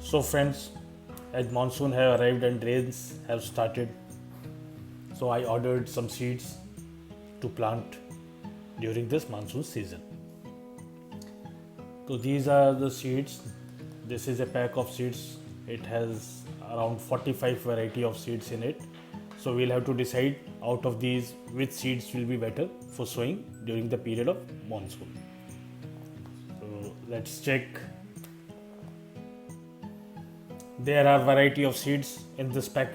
So friends, as monsoon have arrived and rains have started, so I ordered some seeds to plant during this monsoon season. So these are the seeds. This is a pack of seeds. It has around 45 variety of seeds in it. So we'll have to decide out of these which seeds will be better for sowing during the period of monsoon. So let's check. There are variety of seeds in this pack.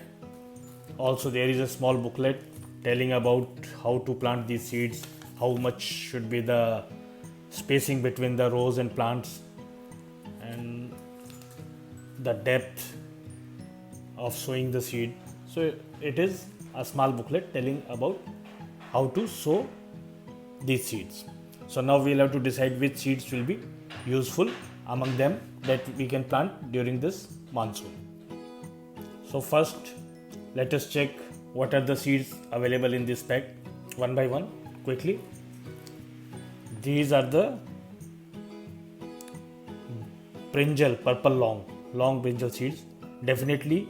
Also there is a small booklet telling about how to plant these seeds, how much should be the spacing between the rows and plants, and the depth of sowing the seed. So it is a small booklet telling about how to sow these seeds. So now we'll have to decide which seeds will be useful among them that we can plant during this monsoon. So first let us check what are the seeds available in this pack one by one quickly. These are the brinjal, purple long brinjal seeds. Definitely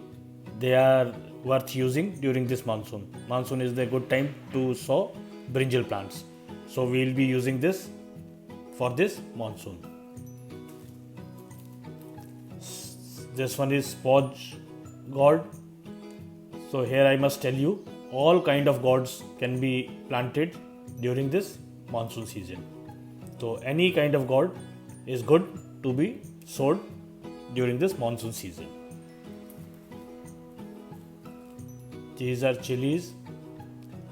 they are worth using during this monsoon. Monsoon is the good time to sow brinjal plants. So we will be using this for this monsoon. This one is spoj gourd. So here I must tell you, all kind of gourds can be planted during this monsoon season. So any kind of gourd is good to be sowed during this monsoon season. These are chilies.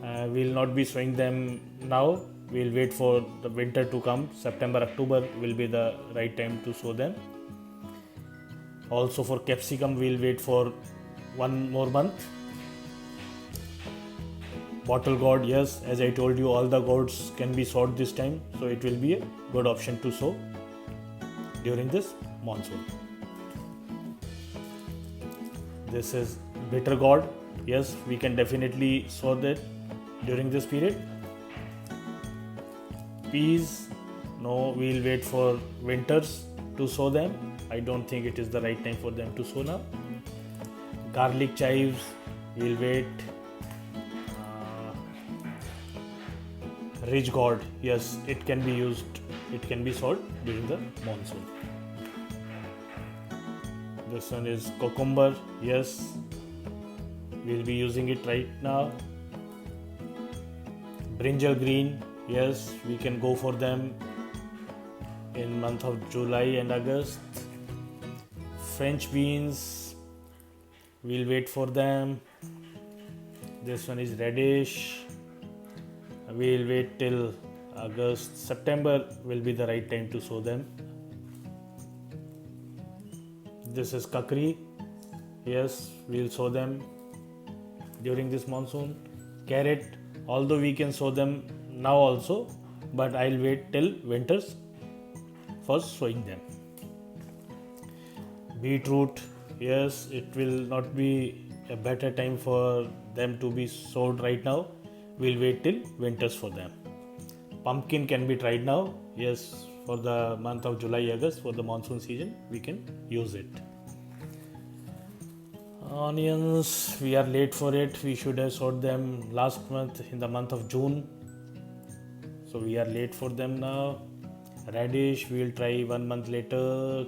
We'll not be sowing them now. We'll wait for the winter to come. September, October will be the right time to sow them. Also for capsicum, we'll wait for one more month. Bottle gourd, yes, as I told you, all the gourds can be sowed this time, so it will be a good option to sow during this monsoon. This is bitter gourd. Yes, we can definitely sow that during this period. Peas, no, we'll wait for winters to sow them. I don't think it is the right time for them to sow now. Garlic chives, we'll wait. Ridge gourd, yes, it can be used, it can be sowed during the monsoon. This one is cucumber, yes, we'll be using it right now. Brinjal green, yes, we can go for them in month of July and August. French beans, we'll wait for them. This one is radish. We'll wait till August. September will be the right time to sow them. This is kakri. Yes, we'll sow them during this monsoon. Carrot, although we can sow them now also, but I'll wait till winters for sowing them. Beetroot, yes, it will not be a better time for them to be sowed right now. We'll wait till winters for them. Pumpkin can be tried now. Yes, for the month of July, August, for the monsoon season, we can use it. Onions, we are late for it. We should have sowed them last month in the month of June. So we are late for them now. Radish, we'll try 1 month later.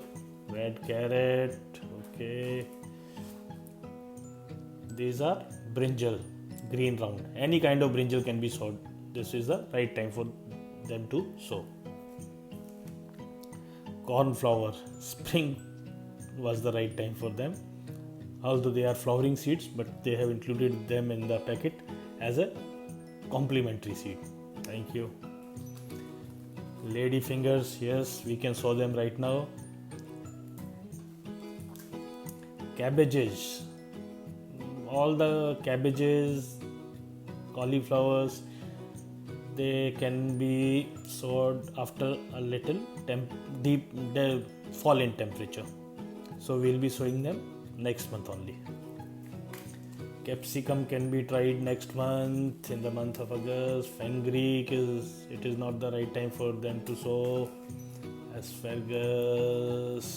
Red carrot, okay. These are brinjal, green round. Any kind of brinjal can be sowed. This is the right time for them to sow. Cornflower, spring was the right time for them. Although they are flowering seeds, but they have included them in the packet as a complementary seed. Thank you. Lady fingers, yes, we can sow them right now. Cabbages, all the cabbages, cauliflowers, they can be sowed after a little deep fall in temperature. So we'll be sowing them next month only. Capsicum can be tried next month, in the month of August. Fenugreek is not the right time for them to sow. Asparagus,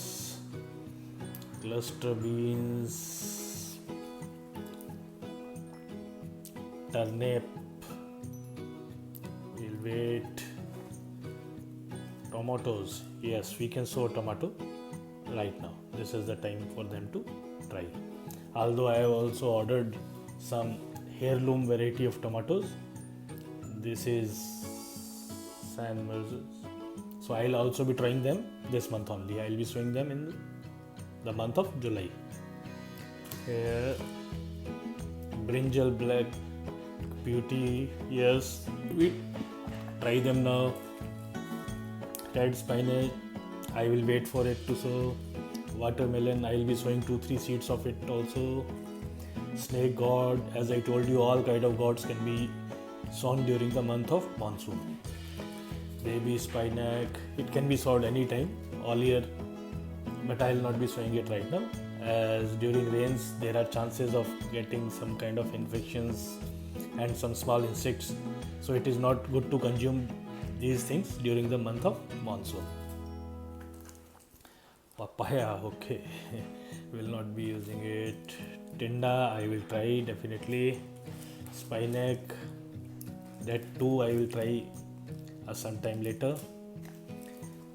cluster beans, turnip, we'll wait. Tomatoes, yes, we can sow tomato right now. This is the time for them to try. Although I have also ordered some heirloom variety of tomatoes. This is San Moses. So I'll also be trying them this month only. I'll be sowing them in the month of July. Here, brinjal black beauty, yes, we try them now. Red spinach, I will wait for it to sow. Watermelon, I will be sowing 2-3 seeds of it also. Snake gourd, as I told you, all kind of gourds can be sown during the month of monsoon. Baby spinach, it can be sowed anytime, all year, but I will not be sowing it right now, as during rains there are chances of getting some kind of infections and some small insects, so it is not good to consume these things during the month of monsoon. Papaya, okay, will not be using it. Tinda, I will try definitely. Spinach, that too I will try sometime later.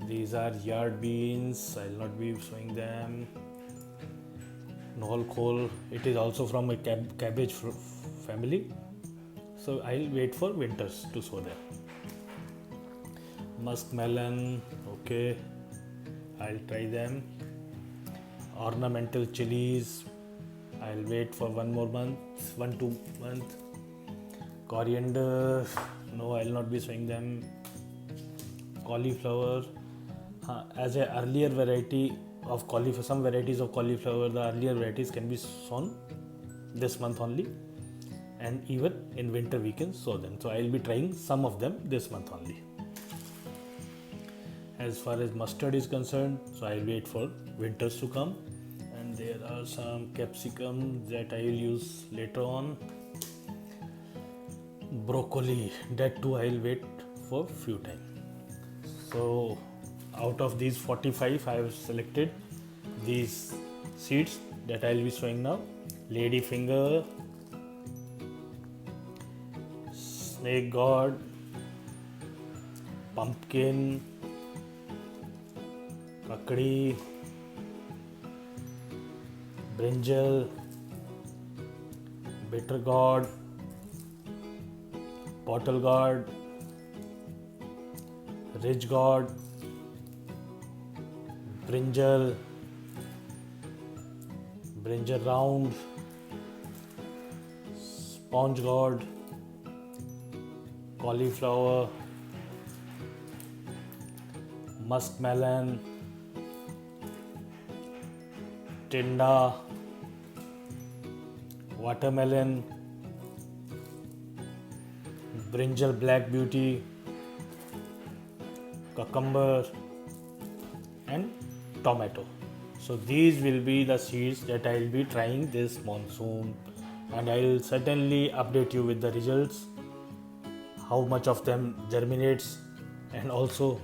These are yard beans, I will not be sowing them. Noel Cole, it is also from a cabbage family, so I will wait for winters to sow them. Muskmelon, okay, I'll try them. Ornamental chilies, I'll wait for 1-2 months. Coriander, no, I'll not be sowing them. Cauliflower, as an earlier variety of cauliflower, some varieties of cauliflower, the earlier varieties can be sown this month only, and even in winter we can sow them. So I'll be trying some of them this month only. As far as mustard is concerned, so I'll wait for winters to come, and there are some capsicum that I will use later on. Broccoli, that too I'll wait for few time. So out of these 45, I have selected these seeds that I'll be sowing now. Ladyfinger, snake gourd, pumpkin, kakdi, brinjal, bitter gourd, bottle gourd, ridge gourd, brinjal round, sponge gourd, cauliflower, muskmelon, tinda, watermelon, brinjal black beauty, cucumber, and tomato. So these will be the seeds that I will be trying this monsoon, and I will certainly update you with the results, how much of them germinates, and also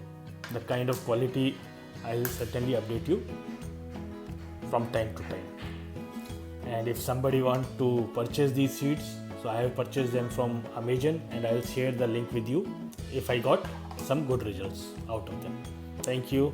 the kind of quality. I will certainly update you from time to time. And if somebody wants to purchase these seeds, so I have purchased them from Amazon, and I will share the link with you if I got some good results out of them. Thank you.